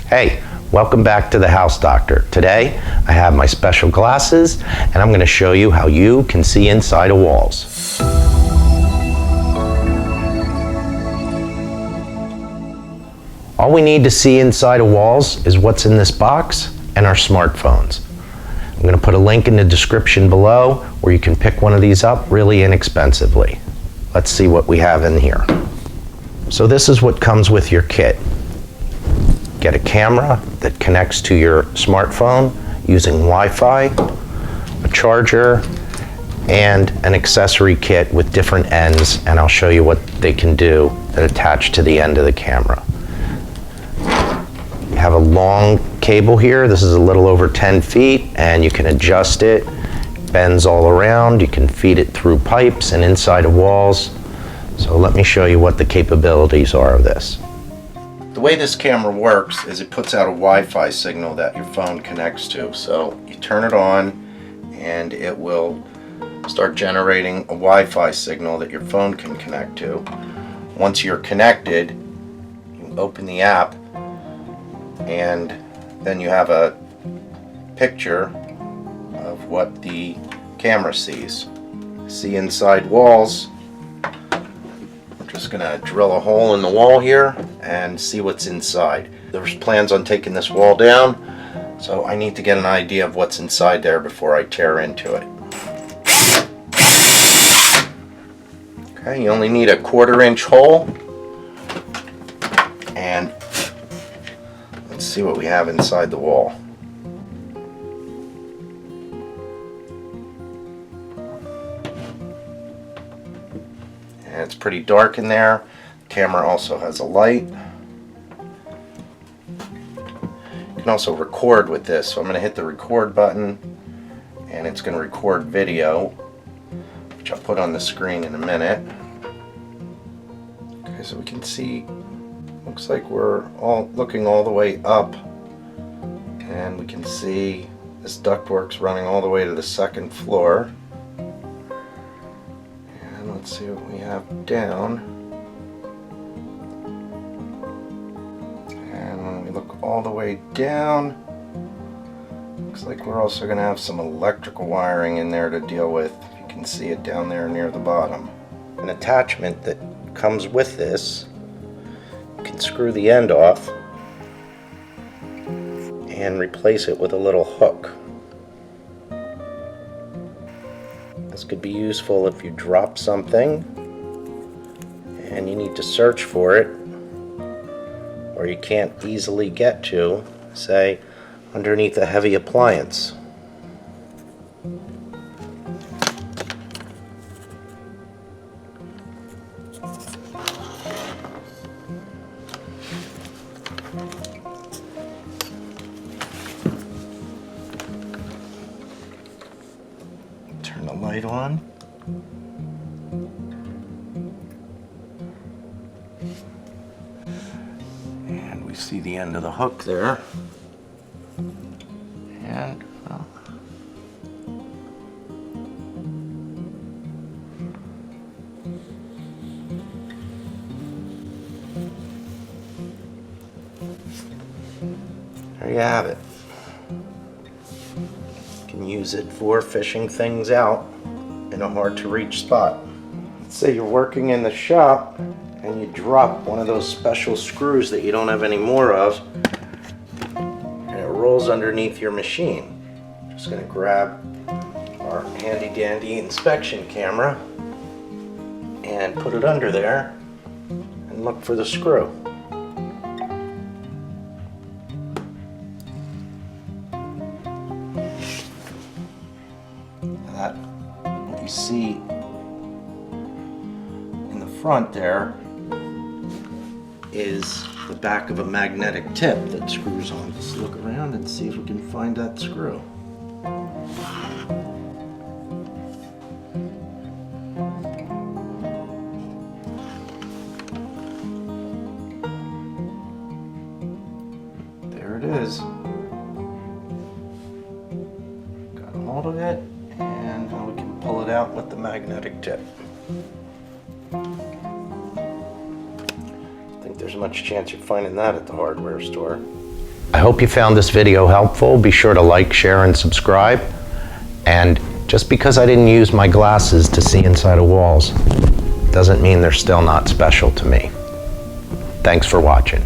Hey, welcome back to the House Doctor. Today, I have my special glasses and I'm going to show you how you can see inside of walls. All we need to see inside of walls is what's in this box and our smartphones. I'm going to put a link in the description below where you can pick one of these up really inexpensively. Let's see what we have in here. So this is what comes with your kit. Get a camera that connects to your smartphone using Wi-Fi, a charger, and an accessory kit with different ends, and I'll show you what they can do that attach to the end of the camera. You have a long cable here. This is a little over 10 feet, and you can adjust it. It bends all around. You can feed it through pipes and inside of walls. So let me show you what the capabilities are of this. The way this camera works is it puts out a Wi-Fi signal that your phone connects to. So you turn it on and it will start generating a Wi-Fi signal that your phone can connect to. Once you're connected, you can open the app and then you have a picture of what the camera sees. See inside walls. Just gonna drill a hole in the wall here and see what's inside. There's plans on taking this wall down, so I need to get an idea of what's inside there before I tear into it. Okay, you only need a 1/4-inch hole, and let's see what we have inside the wall. And it's pretty dark in there. The camera also has a light. You can also record with this. So I'm going to hit the record button and it's going to record video, which I'll put on the screen in a minute. Okay, so we can see, looks like we're all looking all the way up, and we can see this ductwork's running all the way to the 2nd floor. Let's see what we have down. And when we look all the way down, looks like we're also going to have some electrical wiring in there to deal with. You can see it down there near the bottom. An attachment that comes with this, you can screw the end off and replace it with a little hook. This could be useful if you drop something and you need to search for it, or you can't easily get to, say, underneath a heavy appliance. Turn the light on. And we see the end of the hook there. And there you have it. Use it for fishing things out in a hard to reach spot. Let's say you're working in the shop and you drop one of those special screws that you don't have any more of, and it rolls underneath your machine. Just going to grab our handy dandy inspection camera and put it under there and look for the screw. That what you see in the front there is the back of a magnetic tip that screws on. Let's look around and see if we can find that screw. There it is. Got a hold of it, and now we can pull it out with the magnetic tip. I think there's much chance you're finding that at the hardware store. I hope you found this video helpful. Be sure to like, share, and subscribe. And just because I didn't use my glasses to see inside of walls doesn't mean they're still not special to me. Thanks for watching.